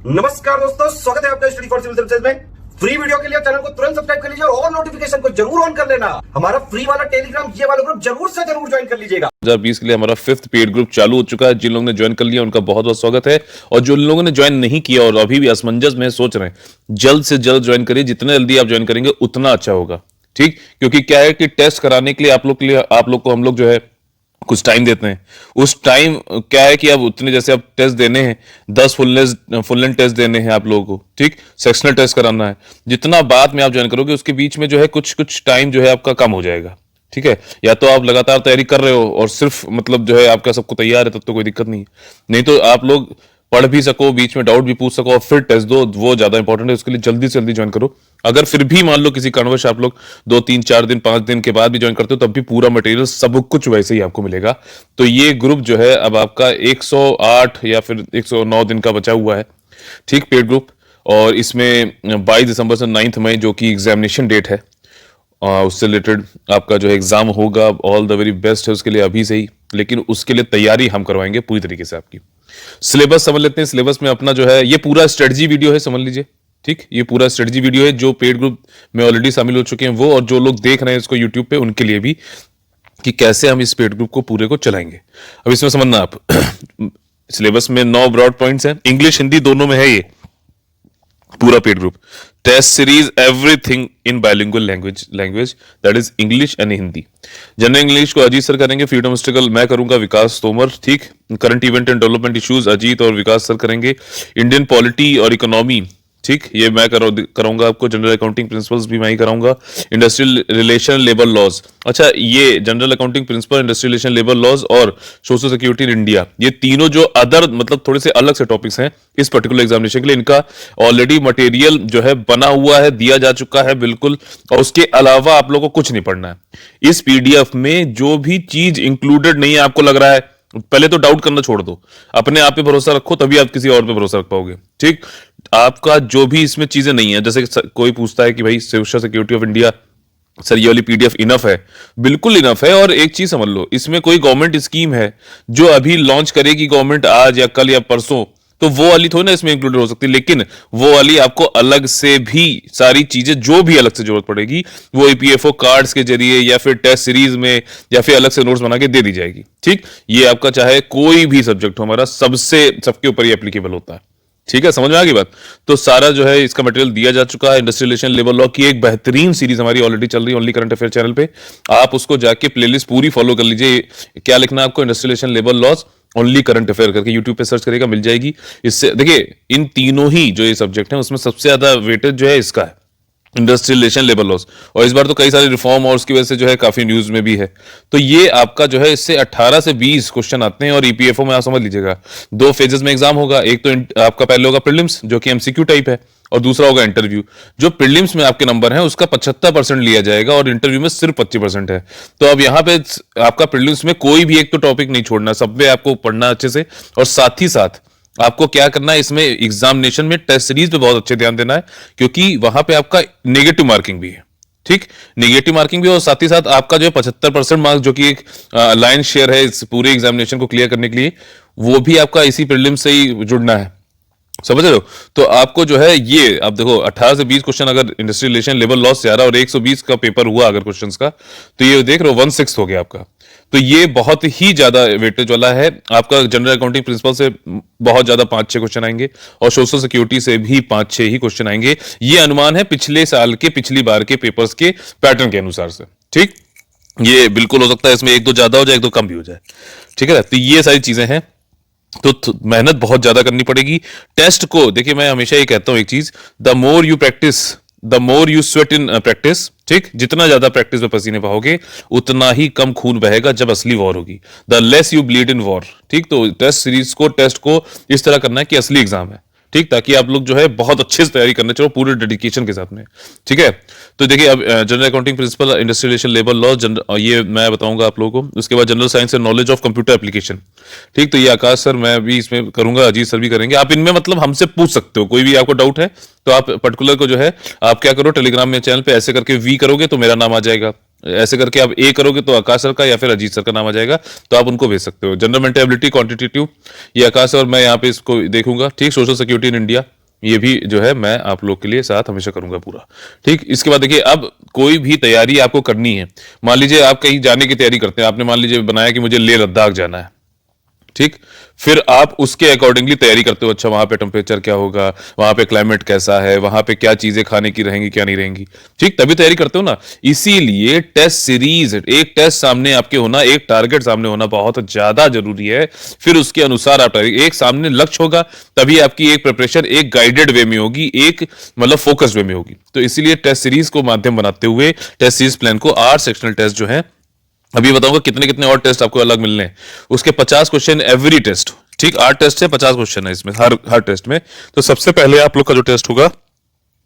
नमस्कार दोस्तों, स्वागत है आपका स्टडी फॉर सिविल सर्विसेज में। फ्री वीडियो के लिए चैनल को तुरंत सब्सक्राइब कर लीजिए और नोटिफिकेशन को जरूर ऑन कर लेना। हमारा फ्री वाला टेलीग्राम ये वाला ग्रुप जरूर से जरूर ज्वाइन कर लीजिएगा। 2020 के लिए हमारा 5th पेड ग्रुप चालू हो चुका है। जिन लोगों ने ज्वाइन कर लिया उनका बहुत बहुत स्वागत है, और जो लोगों ने ज्वाइन नहीं किया और अभी भी असमंजस में सोच रहे हैं, जल्द से जल्द ज्वाइन करिए। जितने जल्दी आप ज्वाइन करेंगे उतना अच्छा होगा, ठीक। क्योंकि क्या है कि टेस्ट कराने के लिए आप लोग को हम लोग जो है कुछ टाइम देते हैं। उस टाइम क्या है कि अब उतने जैसे आप टेस्ट देने हैं, 10 फुल लेंथ टेस्ट देने हैं आप लोगों को, ठीक। सेक्शनल टेस्ट कराना है। जितना बाद में आप ज्वाइन करोगे उसके बीच में जो है कुछ टाइम जो है आपका कम हो जाएगा, ठीक है। या तो आप लगातार तैयारी कर रहे हो और सिर्फ मतलब जो है आपका सबको तैयार है, तब तो कोई दिक्कत नहीं है। नहीं तो आप लोग पढ़ भी सको, बीच में डाउट भी पूछ सको और फिर टेस्ट दो, वो ज्यादा इंपॉर्टेंट है। उसके लिए जल्दी से जल्दी ज्वाइन करो। अगर फिर भी मान लो किसी कारणवश आप लोग 2 3 4 दिन 5 दिन के बाद भी ज्वाइन करते हो, तब भी पूरा मटेरियल सब कुछ वैसे ही आपको मिलेगा। तो ये ग्रुप जो है अब आपका 108 या फिर 109 दिन का बचा हुआ है, ठीक, पेड ग्रुप। और इसमें 22 दिसंबर से 9 मई जो कि एग्जामिनेशन डेट है, उससे रिलेटेड आपका जो एग्जाम होगा। ऑल द वेरी बेस्ट है उसके लिए अभी से ही, लेकिन उसके लिए तैयारी हम करवाएंगे पूरी तरीके से। आपकी सिलेबस समझ लेते हैं। सिलेबस में अपना जो है ये पूरा स्ट्रेटजी वीडियो है, समझ लीजिए, ठीक। ये पूरा स्ट्रेटजी वीडियो है जो पेड ग्रुप में ऑलरेडी शामिल हो चुके हैं वो, और जो लोग देख रहे हैं इसको यूट्यूब पे, उनके लिए भी, कि कैसे हम इस पेड ग्रुप को पूरे को चलाएंगे। अब इसमें समझना आप सिलेबस में 9 ब्रॉड पॉइंट्स हैं, इंग्लिश हिंदी दोनों में है ये पूरा paid group. Test series everything in bilingual language that is English and Hindi. General English को अजीत सर करेंगे, फ्रीडम स्ट्रगल मैं करूंगा, विकास तोमर, ठीक। Current event and development issues Ajit और विकास सर करेंगे। इंडियन पॉलिटी और इकोनॉमी, ठीक, ये मैं कराऊंगा आपको। जनरल अकाउंटिंग प्रिंसिपल्स भी मैं ही कराऊंगा। इंडस्ट्रियल रिलेशन लेबर लॉज, अच्छा, ये general accounting principle, industrial relation labour laws और सोशल सिक्योरिटी इन इंडिया, ये तीनों जो अदर मतलब थोड़े से अलग से टॉपिक्स हैं इस पर्टिकुलर एग्जामिनेशन के लिए, इनका ऑलरेडी मटेरियल जो है बना हुआ है, दिया जा चुका है बिल्कुल। और उसके अलावा आप लोगों को कुछ नहीं पढ़ना है। इस पीडीएफ में जो भी चीज इंक्लूडेड नहीं है, आपको लग रहा है, पहले तो डाउट करना छोड़ दो, अपने आप पे भरोसा रखो, तभी आप किसी और पे भरोसा रख पाओगे, ठीक। आपका जो भी इसमें चीजें नहीं है, जैसे कोई पूछता है कि भाई social security of India sir ये वाली पीडीएफ इनफ है, बिल्कुल इनफ है। और एक चीज समझ लो, इसमें कोई गवर्नमेंट स्कीम है जो अभी लॉन्च करेगी गवर्नमेंट आज या कल या परसों, तो वो वाली थोड़ी ना इसमें इंक्लूडेड हो सकती है, लेकिन वो वाली आपको अलग से भी सारी चीजें जो भी अलग से जरूरत पड़ेगी वो ईपीएफओ कार्ड्स के जरिए या फिर टेस्ट सीरीज में या फिर अलग से नोट्स बना के दे दी जाएगी, ठीक। ये आपका चाहे कोई भी सब्जेक्ट हो, हमारा सबके ऊपर ही एप्लीकेबल होता है, ठीक है। समझ में आ गई बात। तो सारा जो है इसका मटेरियल दिया जा चुका है। इंडस्ट्रियल रिलेशन लेबर लॉ की एक बेहतरीन सीरीज हमारी ऑलरेडी चल रही है ओनली करंट अफेयर चैनल पे, आप उसको जाके प्लेलिस्ट पूरी फॉलो कर लीजिए। क्या लिखना है आपको, industrial relation labour laws only current affair करके यूट्यूब पे सर्च करेगा, मिल जाएगी। इससे देखिए, इन तीनों ही जो ये सब्जेक्ट हैं उसमें सबसे ज्यादा वेटेज जो है इसका है, इंडस्ट्रियल रिलेशन लेबर लॉस। और इस बार तो कई सारे रिफॉर्म और उसकी वजह से जो है काफी न्यूज में भी है। तो ये आपका जो है इससे 18 से 20 क्वेश्चन आते हैं। और ईपीएफओ में आप समझ लीजिएगा 2 फेजेस में एग्जाम होगा। एक तो आपका पहले होगा प्रीलिम्स जो कि एमसीक्यू टाइप है, और दूसरा होगा इंटरव्यू। जो प्रीलिम्स में आपके नंबर है उसका 75% लिया जाएगा और इंटरव्यू में सिर्फ 25% है। तो अब यहाँ पे आपका प्रीलिम्स में कोई भी एक तो टॉपिक नहीं छोड़ना, सब में आपको पढ़ना अच्छे से। और साथ ही साथ आपको क्या करना है, इसमें एग्जामिनेशन में टेस्ट सीरीज पे बहुत अच्छे ध्यान देना है, क्योंकि वहां पे आपका नेगेटिव मार्किंग भी है, ठीक। नेगेटिव मार्किंग भी, और साथ ही साथ आपका जो है 75% मार्क्स जो कि एक लाइन शेयर है इस पूरे एग्जामिनेशन को क्लियर करने के लिए, वो भी आपका इसी प्रीलिम से ही जुड़ना है, समझ रहे हो। तो आपको जो है ये अब देखो 18 से 20 क्वेश्चन अगर इंडस्ट्रियल रिलेशन लेबर लॉस से आ रहा है और 120 का पेपर हुआ अगर क्वेश्चंस का, तो ये देख रहे हो 1/6 हो गया आपका। तो ये बहुत ही ज्यादा वेटेज वाला है। आपका जनरल अकाउंटिंग प्रिंसिपल से बहुत ज्यादा 5-6 क्वेश्चन आएंगे और सोशल सिक्योरिटी से भी 5-6 ही क्वेश्चन आएंगे। ये अनुमान है पिछले साल के, पिछली बार के पेपर्स के पैटर्न के अनुसार से, ठीक। ये बिल्कुल हो सकता है इसमें 1-2 ज्यादा हो जाए, 1-2 कम भी हो जाए, ठीक है। तो ये सारी चीजें हैं, तो मेहनत बहुत ज्यादा करनी पड़ेगी। टेस्ट को देखिए, मैं हमेशा ये कहता हूं एक चीज, the more you practice the more you sweat in practice, ठीक। जितना ज्यादा प्रैक्टिस में पसीने बहाओगे उतना ही कम खून बहेगा जब असली वॉर होगी। The less you bleed in war, ठीक। तो टेस्ट सीरीज को, टेस्ट को इस तरह करना है कि असली एग्जाम है, ठीक, ताकि आप लोग जो है बहुत अच्छे से तैयारी करने चलो पूरे डेडिकेशन के साथ में, ठीक है। तो देखिए, अब general accounting principle, industrial relation labour law, ये मैं बताऊंगा आप लोगों को। उसके बाद general science and knowledge of computer application, ठीक। तो ये आकाश सर, मैं भी इसमें करूंगा, अजीत सर भी करेंगे। आप इनमें मतलब हमसे पूछ सकते हो, कोई भी आपको डाउट है तो आप पर्टिकुलर को जो है आप क्या करो, टेलीग्राम में चैनल पे ऐसे करके वी करोगे तो मेरा नाम आ जाएगा, ऐसे करके आप ए करोगे तो आकाश सर का या फिर अजीत सर का नाम आ जाएगा, तो आप उनको भेज सकते हो। जनरल मेंटल एबिलिटी क्वांटिटेटिव, ये आकाश और मैं यहाँ पे इसको देखूंगा, ठीक। सोशल सिक्योरिटी इन इंडिया, ये भी जो है मैं आप लोग के लिए साथ हमेशा करूंगा पूरा, ठीक। इसके बाद देखिए, अब कोई भी तैयारी आपको करनी है, मान लीजिए आप कहीं जाने की तैयारी करते हैं, आपने मान लीजिए बनाया कि मुझे लेह लद्दाख जाना है, ठीक। फिर आप उसके अकॉर्डिंगली तैयारी करते हो, अच्छा वहां पे टेम्परेचर क्या होगा, वहां पे क्लाइमेट कैसा है, वहां पे क्या चीजें खाने की रहेंगी क्या नहीं रहेंगी, ठीक, तभी तैयारी करते हो ना। इसीलिए टेस्ट सीरीज, एक टेस्ट सामने आपके होना, एक टारगेट सामने होना बहुत ज्यादा जरूरी है। फिर उसके अनुसार आप एक सामने लक्ष्य होगा, तभी आपकी एक प्रिपरेशन एक गाइडेड वे में होगी, एक मतलब फोकस्ड वे में होगी। तो इसीलिए टेस्ट सीरीज को माध्यम बनाते हुए टेस्ट सीरीज प्लान को 8 सेक्शनल टेस्ट जो है, अभी बताऊंगा कितने कितने और टेस्ट आपको अलग मिलने हैं, उसके 50 क्वेश्चन एवरी टेस्ट, ठीक। 8 टेस्ट है, 50 क्वेश्चन है इसमें हर टेस्ट में। तो सबसे पहले आप लोग का जो टेस्ट होगा,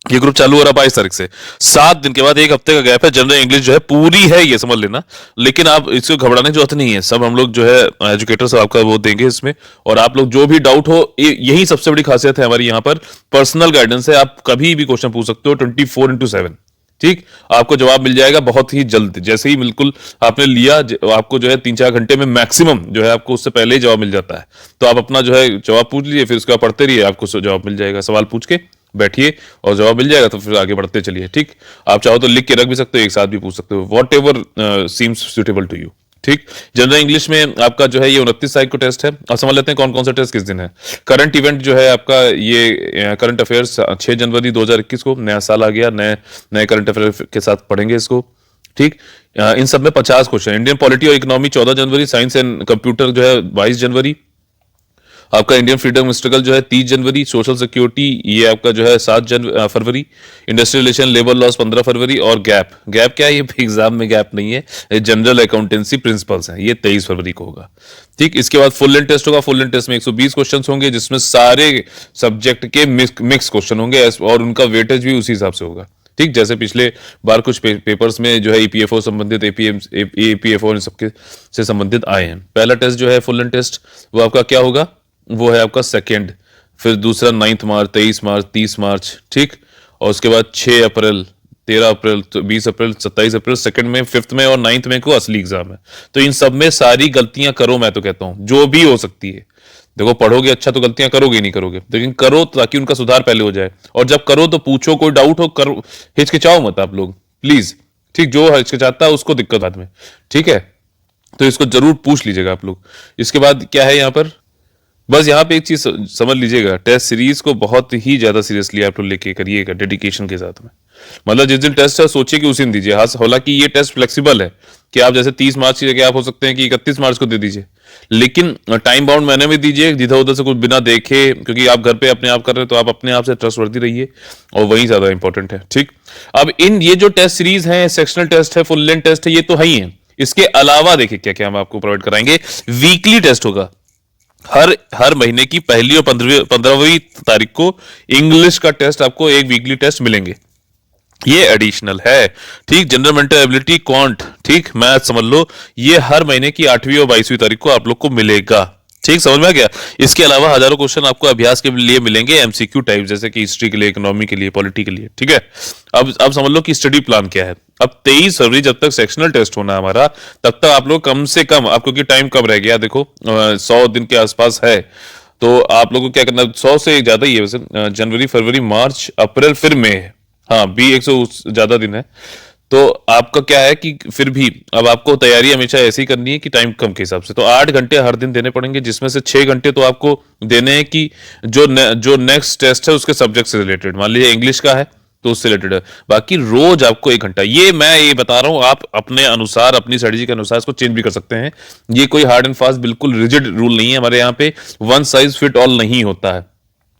ये ग्रुप चालू हो रहा 22 तारीख से, 7 दिन के बाद, एक हफ्ते का गैप है। जनरल इंग्लिश जो है पूरी है, ये समझ लेना, लेकिन आप इसको घबराने की जरूरत नहीं है, सब हम लोग जो है एजुकेटर सब आपका वो देंगे इसमें। और आप लोग जो भी डाउट हो, यही सबसे बड़ी खासियत है हमारी यहाँ पर, पर्सनल गाइडेंस है, आप कभी भी क्वेश्चन पूछ सकते हो 24/7, ठीक। आपको जवाब मिल जाएगा बहुत ही जल्द, जैसे ही बिल्कुल आपने लिया, आपको जो है 3-4 घंटे में मैक्सिमम जो है, आपको उससे पहले ही जवाब मिल जाता है। तो आप अपना जो है जवाब पूछ लीजिए, फिर उसके बाद पढ़ते रहिए, आपको जवाब मिल जाएगा। सवाल पूछ के बैठिए और जवाब मिल जाएगा, तो फिर आगे बढ़ते चलिए, ठीक। आप चाहो तो लिख के रख भी सकते हो, एक साथ भी पूछ सकते हो, whatever seems suitable to you, ठीक। जनरल इंग्लिश में आपका जो है ये 29 तारीख को टेस्ट है। अब समझ लेते हैं कौन कौन सा टेस्ट किस दिन है। करंट इवेंट जो है आपका, ये करंट अफेयर्स 6 जनवरी 2021 को, नया साल आ गया, नए नए करंट अफेयर के साथ पढ़ेंगे इसको, ठीक। इन सब में 50 क्वेश्चन। इंडियन पॉलिटी और economy 14 January, science and computer जो है 22 जनवरी, आपका इंडियन फ्रीडम स्ट्रगल जो है 30 जनवरी, सोशल सिक्योरिटी ये आपका जो है 7 फरवरी, इंडस्ट्रियल रिलेशन लेबर लॉस 15 फरवरी, और गैप क्या है, ये एग्जाम में गैप नहीं है, ये जनरल अकाउंटेंसी प्रिंसिपल्स हैं, ये 23 फरवरी को होगा, ठीक। इसके बाद फुल लेंथ टेस्ट होगा। फुल लेंथ टेस्ट में 120 क्वेश्चन होंगे, जिसमें सारे सब्जेक्ट के मिक्स क्वेश्चन होंगे, और उनका वेटेज भी उसी हिसाब से होगा, ठीक। जैसे पिछले बार कुछ पेपर्स में जो है ईपीएफओ संबंधित, एपीएफओ सबके से संबंधित आए हैं। पहला टेस्ट जो है फुल लेंथ टेस्ट, वो आपका क्या होगा, वो है आपका सेकेंड। फिर दूसरा 9 मार्च, 23 मार्च, 30 मार्च, ठीक। और उसके बाद 6 अप्रैल, 13 अप्रैल, 20 अप्रैल, 27 अप्रैल, सेकंड में, 5th में और 9th में को असली एग्जाम है। तो इन सब में सारी गलतियां करो, मैं तो कहता हूं जो भी हो सकती है। देखो, पढ़ोगे अच्छा तो गलतियां करोगे नहीं करोगे, लेकिन करो ताकि उनका सुधार पहले हो जाए। और जब करो तो पूछो, कोई डाउट हो करो, हिचकिचाओ मत आप लोग प्लीज, ठीक। जो हिचकिचाता है उसको दिक्कत बाद में, ठीक है। तो इसको जरूर पूछ लीजिएगा आप लोग। इसके बाद क्या है यहाँ पर, बस यहाँ पे एक चीज समझ लीजिएगा, टेस्ट सीरीज को बहुत ही ज्यादा सीरियसली आप लोग लेके करिएगा, डेडिकेशन के साथ में। मतलब जिस दिन टेस्ट है सोचिए कि उस दिन दीजिए। हाँ, हालांकि ये टेस्ट फ्लेक्सिबल है कि आप जैसे 30 मार्च की जगह आप हो सकते हैं कि 31 मार्च को दे दीजिए, लेकिन टाइम बाउंड मैंने भी दीजिए, जिधर उधर से कुछ बिना देखे, क्योंकि आप घर पे अपने आप कर रहे हैं, तो आप अपने आप से ट्रस्टवर्दी रहिए, और वही ज्यादा इंपॉर्टेंट है, ठीक। अब ये जो टेस्ट सीरीज है, सेक्शनल टेस्ट है, फुल लेंथ टेस्ट है, ये तो है ही है। इसके अलावा देखिए क्या क्या हम आपको प्रोवाइड कराएंगे। वीकली टेस्ट होगा हर महीने की पहली और 15वीं तारीख को इंग्लिश का टेस्ट, आपको एक वीकली टेस्ट मिलेंगे, ये एडिशनल है, ठीक। जनरल मेंटल एबिलिटी क्वांट, ठीक, मैथ समझ लो, ये हर महीने की 8वीं और 22वीं तारीख को आप लोग को मिलेगा, ठीक। समझ में आ गया। इसके अलावा हजारों क्वेश्चन आपको अभ्यास के लिए मिलेंगे, एमसीक्यू टाइप, जैसे कि हिस्ट्री के लिए, इकोनॉमी के लिए, पॉलिटी के लिए, ठीक है। अब समझ लो कि स्टडी प्लान क्या है। अब 23 फरवरी जब तक सेक्शनल टेस्ट होना है हमारा, तब तक आप लोग कम से कम, आप क्योंकि टाइम कम रह गया, देखो 100 दिन के आसपास है, तो आप लोगों को क्या करना, 100 से ज्यादा ही है वैसे, जनवरी, फरवरी, मार्च, अप्रैल, फिर मई, हाँ भी 100 ज्यादा दिन है। तो आपका क्या है कि फिर भी अब आपको तैयारी हमेशा ऐसी करनी है कि टाइम कम के हिसाब से, तो 8 घंटे हर दिन देने पड़ेंगे, जिसमें से 6 घंटे तो आपको देने हैं कि जो नेक्स्ट टेस्ट है उसके सब्जेक्ट से रिलेटेड, मान लीजिए इंग्लिश का है तो उससे रिलेटेड है। बाकी रोज आपको 1 घंटा, ये मैं ये बता रहा हूं, आप अपने अनुसार, अपनी स्ट्रेटेजी के अनुसार इसको चेंज भी कर सकते हैं। ये कोई हार्ड एंड फास्ट बिल्कुल रिजिड रूल नहीं है हमारे यहाँ पे, वन साइज फिट ऑल नहीं होता है।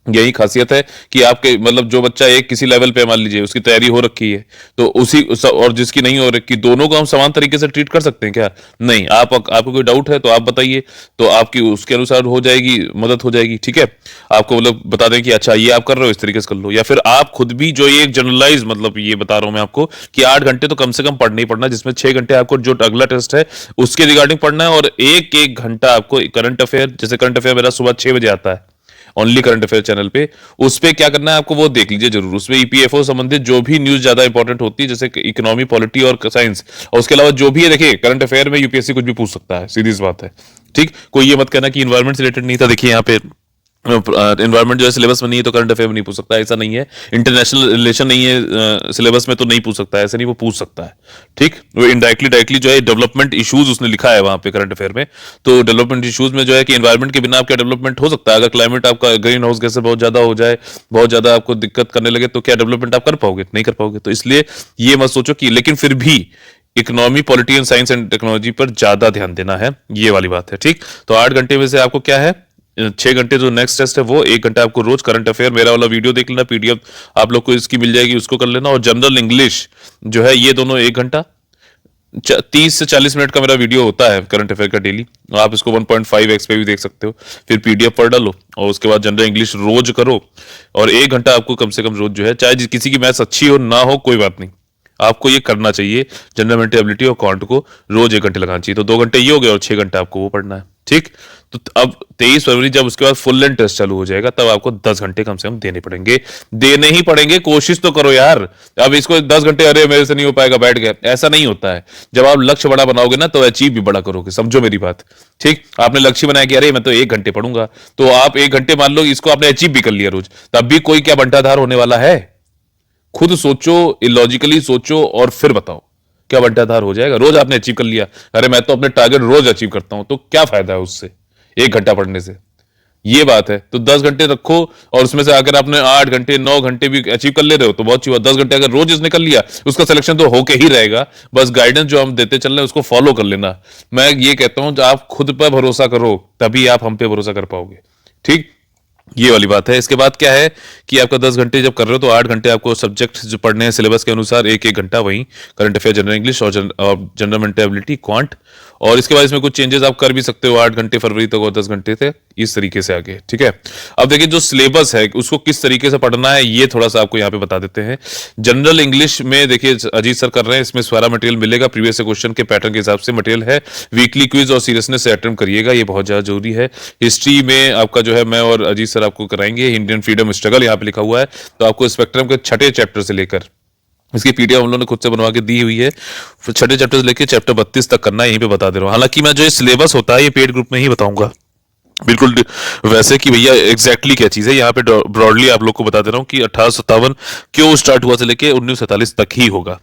यही खासियत है कि आपके मतलब जो बच्चा एक किसी लेवल पे मान लीजिए उसकी तैयारी हो रखी है, तो उसी और जिसकी नहीं हो रखी, दोनों को हम समान तरीके से ट्रीट कर सकते हैं क्या? नहीं। आपको कोई डाउट है तो आप बताइए, तो आपकी उसके अनुसार हो जाएगी, मदद हो जाएगी, ठीक है। आपको मतलब बता दें कि अच्छा ये आप कर रहे हो, इस तरीके से कर लो, या फिर आप खुद भी जो ये जनरलाइज, मतलब ये बता रहा हूं मैं आपको कि 8 घंटे तो कम से कम पढ़ना ही पढ़ना, जिसमें 6 घंटे आपको जो अगला टेस्ट है उसके रिगार्डिंग पढ़ना है, और एक घंटा आपको करंट अफेयर, जैसे करंट अफेयर मेरा सुबह 6 बजे आता है, ओनली करंट अफेयर चैनल पे। उस पे क्या करना है आपको वो देख लीजिए जरूर। उसमें ईपीएफओ संबंधित जो भी न्यूज ज्यादा इंपॉर्टेंट होती है, जैसे इकोनॉमी, पॉलिटी और साइंस, और उसके अलावा जो भी है, देखिए करंट अफेयर में यूपीएससी कुछ भी पूछ सकता है, सीधी सी बात है। ठीक, कोई ये मत कहना कि इन्वायरमेंट से रिलेटेड नहीं था। देखिए यहाँ पे एनवायरमेंट जो है सिलेबस में नहीं है तो करंट अफेयर में नहीं पूछ सकता, ऐसा नहीं है। इंटरनेशनल रिलेशन नहीं है सिलेबस में तो नहीं पूछ सकता, ऐसा नहीं, वो पूछ सकता है। ठीक, वो इनडायरेक्टली डायरेक्टली जो है डेवलपमेंट इश्यूज उसने लिखा है वहां पे करंट अफेयर में। तो डेवलपमेंट इश्यूज में जो है कि एनवायरमेंट के बिना आपका डेवलपमेंट हो सकता है? अगर क्लाइमेट आपका ग्रीन हाउस गैसेस बहुत ज्यादा हो जाए, बहुत ज्यादा आपको दिक्कत करने लगे, तो क्या डेवलपमेंट आप कर पाओगे? नहीं कर पाओगे। तो इसलिए ये मत सोचो कि, लेकिन फिर भी economy, polity and science and technology पर ज्यादा ध्यान देना है, ये वाली बात है। ठीक, तो 8 घंटे में से आपको क्या है, 6 घंटे जो नेक्स्ट टेस्ट है वो, 1 घंटा आपको रोज करंट अफेयर मेरा वाला वीडियो देख लेना, पीडीएफ आप लोग को इसकी मिल जाएगी, उसको कर लेना। और जनरल इंग्लिश जो है ये दोनों 1 घंटा 30 से 40 मिनट का मेरा वीडियो होता है करंट अफेयर का डेली। आप इसको 1.5x पे भी देख सकते हो, फिर पीडीएफ पढ़ डालो और उसके बाद जनरल इंग्लिश रोज करो। और 1 घंटा आपको कम से कम रोज जो है, चाहे किसी की मैथ्स अच्छी हो ना हो कोई बात नहीं, आपको ये करना चाहिए। जनरल मेंटेबिलिटी और क्वांट को रोज 1 घंटे लगाना चाहिए। तो 2 घंटे ये हो गए और 6 घंटा आपको वो पढ़ना है। ठीक, तो अब 23 फरवरी जब उसके बाद फुल लेंथ टेस्ट चालू हो जाएगा, तब आपको 10 घंटे कम से कम देने पड़ेंगे। देने ही पड़ेंगे, कोशिश तो करो यार। अब इसको 10 घंटे, अरे मेरे से नहीं हो पाएगा, बैठ गया, ऐसा नहीं होता है। जब आप लक्ष्य बड़ा बनाओगे ना, तो अचीव भी बड़ा करोगे, समझो मेरी बात। ठीक, आपने लक्ष्य बनाया कि अरे मैं तो 1 घंटे पढ़ूंगा, तो आप 1 घंटे मान लो इसको आपने अचीव भी कर लिया रोज, तब भी कोई क्या बंटाधार होने वाला है? खुद सोचो, इलॉजिकली सोचो और फिर बताओ क्या बंटाधार हो जाएगा? रोज आपने अचीव कर लिया, अरे मैं तो अपने टारगेट रोज अचीव करता हूं, तो क्या फायदा है उससे 1 घंटा पढ़ने से? ये बात है। तो 10 घंटे रखो, और उसमें से अगर आपने 8 घंटे 9 घंटे भी अचीव कर ले रहे हो तो बहुत अच्छी बात। 10 घंटे अगर रोज इसने कर लिया, उसका सिलेक्शन तो होके ही रहेगा। बस गाइडेंस जो हम देते चल रहे हैं उसको फॉलो कर लेना। मैं ये कहता हूं, आप खुद पर भरोसा करो, तभी आप हम पे भरोसा कर पाओगे। ठीक, ये वाली बात है। इसके बाद क्या है कि आपका 10 घंटे जब कर रहे हो तो 8 घंटे आपको सब्जेक्ट जो पढ़ने हैं सिलेबस के अनुसार, 1-1 घंटा वहीं करंट अफेयर, जनरल इंग्लिश और जनरल मेंटेबिलिटी, क्वांट। और इसके बाद इसमें कुछ चेंजेस आप कर भी सकते हो 8 घंटे फरवरी तक और 10 घंटे थे, इस तरीके से आगे। ठीक है, अब देखिए जो सिलेबस है उसको किस तरीके से पढ़ना है ये थोड़ा सा आपको यहाँ पे बता देते हैं। जनरल इंग्लिश में देखिए अजीत सर कर रहे हैं, इसमें सारा मटेरियल मिलेगा, प्रीवियस क्वेश्चन के पैटर्न के हिसाब से मटेरियल है। वीकली क्विज और सीरियसनेस से अटेम्प्ट करिएगा, ये बहुत ज्यादा जरूरी है। हिस्ट्री में आपका जो है मैं और अजीत सर आपको कराएंगे, इंडियन फ्रीडम स्ट्रगल यहाँ पे लिखा हुआ है, तो आपको स्पेक्ट्रम के 6ठे चैप्टर से लेकर, इसकी पीडीएफ हम लोगों ने खुद से बनवा के दी हुई है, 6ठे चैप्टर से लेकर चैप्टर 32 तक करना है, यहीं पे बता दे रहा हूँ। हालांकि मैं जो ये सिलेबस होता है ये पेड ग्रुप में ही बताऊंगा, बिल्कुल वैसे कि भैया एग्जैक्टली क्या चीज है। यहाँ पे ब्रॉडली आप लोग को बता दे रहा हूँ कि 1857 क्यों स्टार्ट हुआ से लेके 1947 तक ही होगा।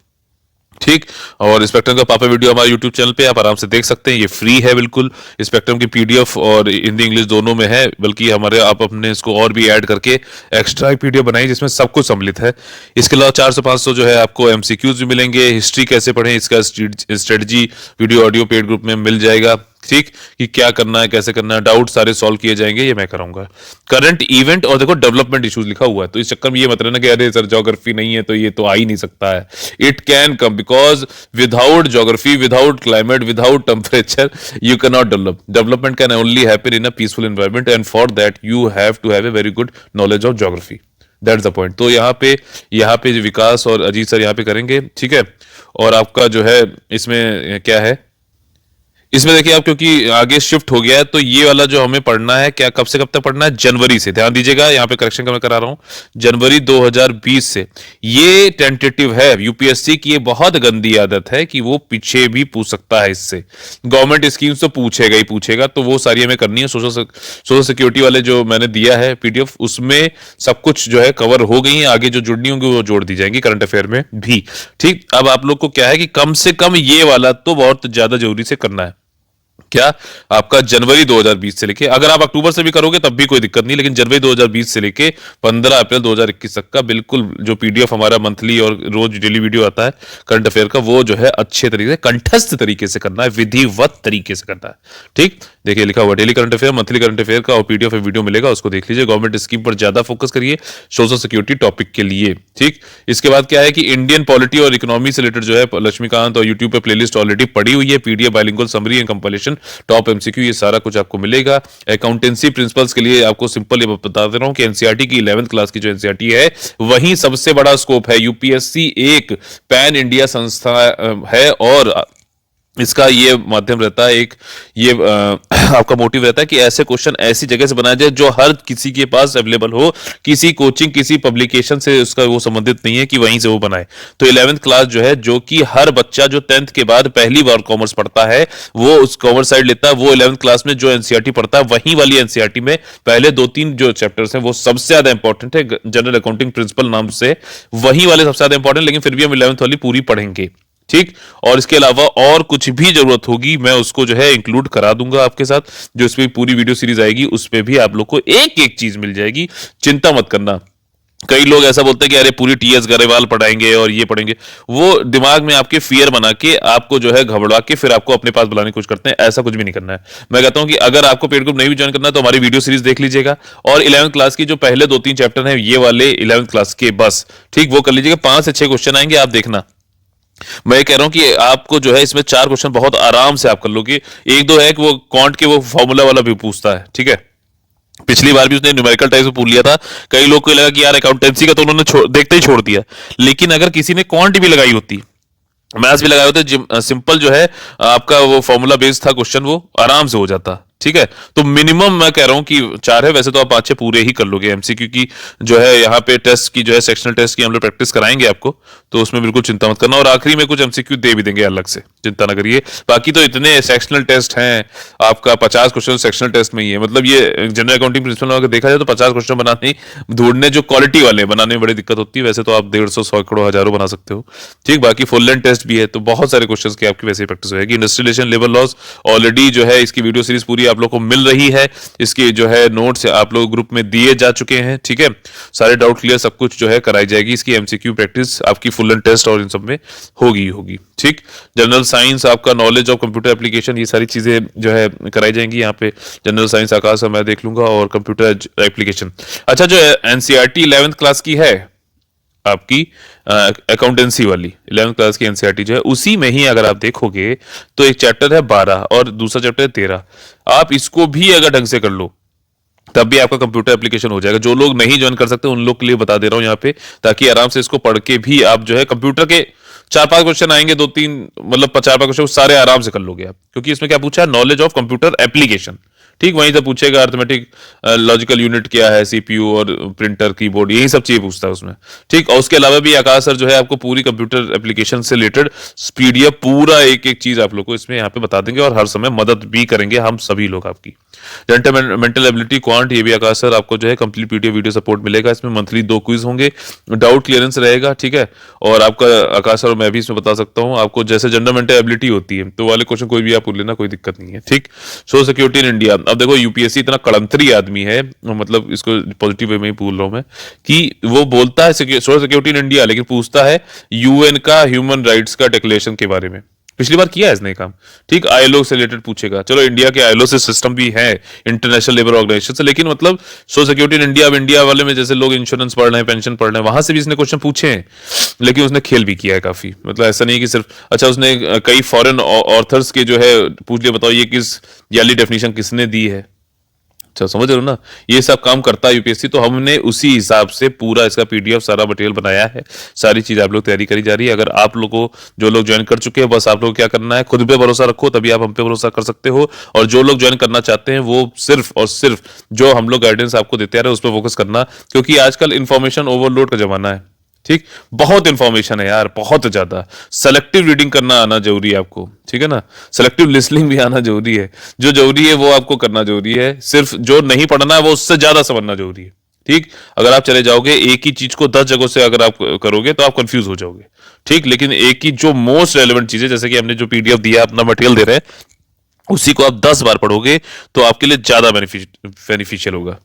ठीक, और स्पेक्ट्रम का पापा वीडियो हमारे यूट्यूब चैनल पे आप आराम से देख सकते हैं, ये फ्री है बिल्कुल। स्पेक्ट्रम की पीडीएफ और हिंदी इंग्लिश दोनों में है, बल्कि हमारे आप अपने इसको और भी ऐड करके एक्स्ट्रा एक पीडीएफ बनाई जिसमें सब कुछ सम्मिलित है। इसके अलावा 400-500 जो है आपको एमसीक्यूज भी मिलेंगे। हिस्ट्री कैसे पढ़ें इसका strategy video audio paid group में मिल जाएगा। ठीक, कि क्या करना है, कैसे करना है, डाउट सारे सॉल्व किए जाएंगे, ये मैं कराऊंगा। करंट इवेंट और देखो डेवलपमेंट इश्यूज लिखा हुआ है, तो इस चक्कर में ये मत रहना कि अरे सर ज्योग्राफी नहीं है तो ये तो आ ही नहीं सकता है। It can come, because without geography, without climate, without temperature you can not develop. Development can only happen in a peaceful environment, and for that you have to have a very good knowledge of geography. That's the point. तो यहाँ पे विकास और Ajit sir यहाँ पे करेंगे। ठीक है, और आपका जो है इसमें क्या है, इसमें देखिए आप क्योंकि आगे शिफ्ट हो गया है, तो ये वाला जो हमें पढ़ना है, क्या कब से कब तक पढ़ना है, जनवरी से। ध्यान दीजिएगा, यहाँ पे करेक्शन का मैं करा रहा हूं, जनवरी 2020 से। ये टेंटेटिव है, यूपीएससी की ये बहुत गंदी आदत है कि वो पीछे भी पूछ सकता है इससे। गवर्नमेंट स्कीम्स तो पूछेगा ही पूछेगा, तो वो सारी हमें करनी है। सोशल सिक्योरिटी वाले जो मैंने दिया है पीडीएफ, उसमें सब कुछ जो है कवर हो गई है, आगे जो जुड़नी होंगी वो जोड़ दी जाएंगी करंट अफेयर में भी। ठीक, अब आप लोग को क्या है कि कम से कम ये वाला तो बहुत ज्यादा जरूरी से करना है। क्या आपका जनवरी 2020 से लेके, अगर आप अक्टूबर से भी करोगे तब भी कोई दिक्कत नहीं, लेकिन जनवरी 2020 से लेके 15 अप्रैल 2021 तक का बिल्कुल जो पीडीएफ हमारा मंथली और रोज डेली वीडियो आता है करंट अफेयर का, वो जो है अच्छे तरीके से कंठस्थ तरीके से करना है, विधिवत तरीके से करना है। ठीक, देखिए लिखा हुआ daily current affair, monthly current affair का और पीडीएफ वीडियो मिलेगा, उसको देख लीजिए। गवर्नमेंट स्कीम पर ज्यादा फोकस करिए सोशल सिक्योरिटी टॉपिक के लिए। ठीक, इसके बाद क्या है कि इंडियन पॉलिटी और इकोनॉमी से रिलेटेड जो है लक्ष्मीकांत और यूट्यूब पे प्लेलिस्ट ऑलरेडी पड़ी हुई है, PDF bilingual summary and compilation, top MCQ, ये सारा कुछ आपको मिलेगा। अकाउंटेंसी प्रिंसिपल्स के लिए आपको सिंपल ये बता दे रहा हूं कि एनसीईआरटी की 11th क्लास की जो एनसीईआरटी है वहीं सबसे बड़ा स्कोप है। यूपीएससी एक पैन इंडिया संस्था है और इसका ये माध्यम रहता है, एक ये आपका मोटिव रहता है कि ऐसे क्वेश्चन ऐसी जगह से बनाया जाए जो हर किसी के पास अवेलेबल हो, किसी कोचिंग किसी पब्लिकेशन से उसका वो संबंधित नहीं है कि वहीं से वो बनाए। तो 11th क्लास जो है, जो कि हर बच्चा जो 10th के बाद पहली बार कॉमर्स पढ़ता है वो उस कॉमर्स साइड लेता है, वो 11th क्लास में जो एनसीईआरटी पढ़ता है वही वाली एनसीईआरटी में पहले 2-3 जो चैप्टर्स हैं वो सबसे ज्यादा इंपॉर्टेंट है, जनरल अकाउंटिंग प्रिंसिपल नाम से वही वाले सबसे ज्यादा इंपॉर्टेंट, लेकिन फिर भी हम 11th वाली पूरी पढ़ेंगे। ठीक, और इसके अलावा और कुछ भी जरूरत होगी मैं उसको जो है इंक्लूड करा दूंगा आपके साथ, जो इसमें पूरी वीडियो सीरीज आएगी उसमें भी आप लोग को एक एक चीज मिल जाएगी, चिंता मत करना। कई लोग ऐसा बोलते हैं कि अरे पूरी टीएस गरेवाल पढ़ाएंगे और ये पढ़ेंगे, वो दिमाग में आपके फियर बना के आपको जो है घबरा के फिर आपको अपने पास बुलाने की कोशिश करते हैं, ऐसा कुछ भी नहीं करना है। मैं कहता हूं कि अगर आपको पेड ग्रुप नहीं भी ज्वाइन करना है तो हमारी वीडियो सीरीज देख लीजिएगा, और 11th क्लास की जो पहले 2-3 चैप्टर हैं ये वाले 11th क्लास के बस, ठीक, वो कर लीजिएगा। 5 से 6 क्वेश्चन आएंगे, आप देखना। मैं ये कह रहा हूं कि आपको जो है इसमें 4 क्वेश्चन बहुत आराम से आप कर लोगे। एक दो है कि वो क्वांट के वो फॉर्मूला वाला भी पूछता है, ठीक है, पिछली बार भी उसने न्यूमेरिकल टाइप से पूछ लिया था। कई लोग को लगा कि यार अकाउंटेंसी का तो उन्होंने देखते ही छोड़ दिया, लेकिन अगर किसी ने क्वांट भी लगाई होती, मैथ्स भी लगाए होते, सिंपल जो है आपका वो फॉर्मूला बेस्ड था क्वेश्चन, वो आराम से हो जाता, ठीक है। तो मिनिमम मैं कह रहा हूं कि 4 है, वैसे तो आप 5-6 पूरे ही कर लोगे। एमसीक्यू की जो है यहाँ पे टेस्ट की जो है सेक्शनल टेस्ट की हम लोग प्रैक्टिस कराएंगे आपको, तो उसमें बिल्कुल चिंता मत करना, और आखिरी में कुछ एमसीक्यू दे भी देंगे अलग से, चिंता ना करिए। बाकी तो इतने सेक्शनल टेस्ट हैं, आपका 50 क्वेश्चन सेक्शनल टेस्ट में ही है, मतलब ये जनरल अकाउंटिंग प्रिंसिपल अगर देखा जाए तो 50 क्वेश्चन बनाने ढूंढने जो क्वालिटी वाले बनाने में बड़ी दिक्कत होती है, वैसे तो आप 150, 100, हजारों बना सकते हो, ठीक। बाकी फुल लेंथ टेस्ट भी है, तो बहुत सारे क्वेश्चन की आपकी वैसे ही प्रैक्टिस होगी। इंडस्ट्रियलाइजेशन लेबर लॉस ऑलरेडी जो है इसकी वीडियो सीरीज पूरी आप लोग को मिल रही है, इसके जो है नोट्स आप लोग ग्रुप में दिए जा चुके हैं, ठीक है। सारे डाउट क्लियर सब कुछ जो है कराई जाएगी, इसकी एमसीक्यू प्रैक्टिस आपकी फुल एंड टेस्ट और इन सब में होगी, ठीक। जनरल साइंस आपका नॉलेज ऑफ कंप्यूटर एप्लीकेशन, ये सारी चीजें जो है कराई जाएंगी यहाँ पे। जनरल साइंस आकाश मैं देख लूंगा, और कंप्यूटर एप्लीकेशन। अच्छा, जो एनसीईआरटी 11th क्लास की है आपकी अकाउंटेंसी वाली 11th क्लास की एनसीईआरटी जो है, उसी में ही अगर आप देखोगे तो एक चैप्टर है 12 और दूसरा चैप्टर है 13। आप इसको भी अगर ढंग से कर लो तब भी आपका कंप्यूटर एप्लीकेशन हो जाएगा। जो लोग नहीं ज्वाइन कर सकते उन लोग के लिए बता दे रहा हूं यहाँ पे, ताकि आराम से इसको पढ़ के भी आप जो है कंप्यूटर के 4-5 क्वेश्चन आएंगे, 2-3 मतलब 4-5 क्वेश्चन सारे आराम से कर लोगे आप, क्योंकि इसमें क्या पूछा है, नॉलेज ऑफ कंप्यूटर एप्लीकेशन, ठीक। वहीं से पूछेगा अर्थमेटिक लॉजिकल यूनिट क्या है, सीपीयू और प्रिंटर कीबोर्ड, यही सब चीजें पूछता है उसमें, ठीक। और उसके अलावा भी आकाश सर जो है आपको पूरी कंप्यूटर एप्लीकेशन से रिलेटेड पीडीएफ पूरा एक एक चीज आप लोग को इसमें यहाँ पे बता देंगे, और हर समय मदद भी करेंगे हम सभी लोग आपकी। मेंटल एबिलिटी क्वांट, ये भी आकाश सर आपको जो है कंप्लीट पीडीएफ वीडियो सपोर्ट मिलेगा। इसमें मंथली 2 क्विज होंगे, डाउट क्लियरेंस रहेगा, ठीक है। और आपका आकाश सर मैं भी इसमें बता सकता हूँ आपको, जैसे जनरल मेंटल एबिलिटी होती है तो वाले क्वेश्चन कोई भी आप पूछ लेना, कोई दिक्कत नहीं है, ठीक। सोशल सिक्योरिटी इन इंडिया, अब देखो यूपीएससी इतना कड़ंतरी आदमी है, मतलब इसको पॉजिटिव वे में ही बोल रहा हूं मैं, कि वो बोलता है सोशल सिक्योरिटी इन इंडिया, लेकिन पूछता है यूएन का ह्यूमन राइट्स का डिक्लेरेशन के बारे में। पिछली बार किया है इसने काम, ठीक। आईएलओ से रिलेटेड पूछेगा, चलो इंडिया के आईएलओ से सिस्टम भी है, इंटरनेशनल लेबर ऑर्गेनाइजेशन से, लेकिन मतलब सोशल सिक्योरिटी इन इंडिया, अब इंडिया वाले में जैसे लोग इंश्योरेंस पढ़ रहे हैं, पेंशन पढ़ रहे हैं, वहां से भी इसने क्वेश्चन पूछे हैं, लेकिन उसने खेल भी किया है काफी, मतलब ऐसा नहीं कि सिर्फ, अच्छा उसने कई फॉरेन ऑथर्स के जो है पूछ लिया, बताओ ये किस वाली डेफिनेशन किसने दी है, अच्छा समझ रहे हो ना, ये सब काम करता है यूपीएससी। तो हमने उसी हिसाब से पूरा इसका पीडीएफ सारा मटेरियल बनाया है, सारी चीज आप लोग तैयारी करी जा रही है। अगर आप लोगों जो लोग ज्वाइन कर चुके हैं, बस आप लोग क्या करना है, खुद पे भरोसा रखो, तभी आप हम पे भरोसा कर सकते हो। और जो लोग ज्वाइन करना चाहते हैं वो सिर्फ और सिर्फ जो हम लोग गाइडेंस आपको देते आ रहे हैं उस पर फोकस करना, क्योंकि आजकल इंफॉर्मेशन ओवरलोड का जमाना है, ठीक। बहुत इंफॉर्मेशन है यार, बहुत ज्यादा। सेलेक्टिव रीडिंग करना आना जरूरी है आपको, ठीक है ना। सेलेक्टिव लिसनिंग भी आना जरूरी है, जो जरूरी है वो आपको करना जरूरी है, सिर्फ जो नहीं पढ़ना है वो उससे ज्यादा समझना जरूरी है, ठीक। अगर आप चले जाओगे एक ही चीज को 10 जगहों से अगर आप करोगे तो आप कंफ्यूज हो जाओगे, ठीक। लेकिन एक ही जो मोस्ट रेलेवेंट चीज है, जैसे कि हमने जो पीडीएफ दिया अपना मटेरियल दे रहे हैं, उसी को आप 10 बार पढ़ोगे तो आपके लिए ज्यादा बेनिफिशियल होगा।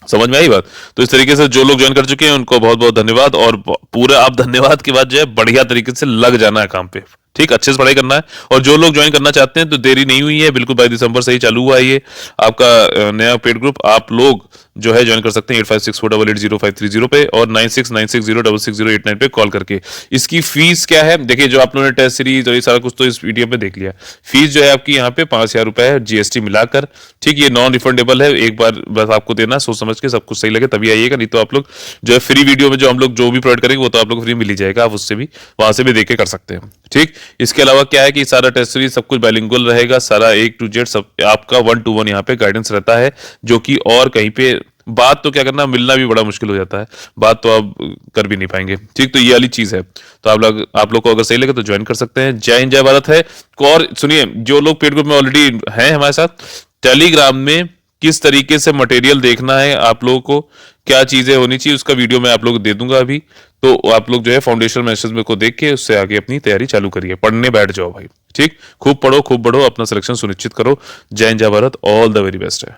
समझ में आई बात। तो इस तरीके से जो लोग ज्वाइन कर चुके हैं उनको बहुत बहुत धन्यवाद, और पूरा आप धन्यवाद के बाद जो है बढ़िया तरीके से लग जाना है काम पे, ठीक। अच्छे से पढ़ाई करना है। और जो लोग ज्वाइन करना चाहते हैं तो देरी नहीं हुई है, बिल्कुल 22 दिसंबर से ही चालू हुआ है ये आपका नया पेड ग्रुप। आप लोग जो है ज्वाइन कर सकते हैं 8564880530 पे और 9696066089 पे कॉल करके। इसकी फीस क्या है देखिए, जो आप लोगों ने टेस्ट सीरीज और ये सारा कुछ तो इस वीडियो पे देख लिया। फीस जो है आपकी यहाँ पे 5,000 रुपए है जीएसटी मिलाकर। ठीक, ये नॉन रिफंडेबल है, एक बार बस आपको देना, सोच समझ के सब कुछ सही लगे तभी आइएगा, नहीं तो आप लोग जो है फ्री वीडियो में जो हम लोग जो भी प्रोवाइड करेंगे वो तो आप लोग फ्री मिल ही जाएगा, आप उससे भी वहां से भी देख के कर सकते हैं। ठीक, इसके अलावा क्या है कि सारा टेस्ट सीरीज सब कुछ बाइलिंगुअल रहेगा, सारा A to Z सब आपका 1-to-1 यहाँ पे गाइडेंस रहता है, जो कि और कहीं पे बात तो क्या करना, मिलना भी बड़ा मुश्किल हो जाता है, बात तो आप कर भी नहीं पाएंगे। ठीक, तो ये वाली चीज है। तो आप लोग को अगर सही लगे तो ज्वाइन कर सकते हैं। जय हिंद जय भारत है। और सुनिए, जो लोग पेड ग्रुप में ऑलरेडी हैं हमारे साथ, टेलीग्राम में किस तरीके से मटेरियल देखना है, आप लोगों को क्या चीजें होनी चाहिए, उसका वीडियो मैं आप लोग को दे दूंगा अभी। तो आप लोग जो है फाउंडेशन मैसेज में को देख के उससे आगे अपनी तैयारी चालू करिए, पढ़ने बैठ जाओ भाई। ठीक, खूब पढ़ो, खूब बढ़ो, अपना सिलेक्शन सुनिश्चित करो। जय हिंद जय Bharat, all the very best है।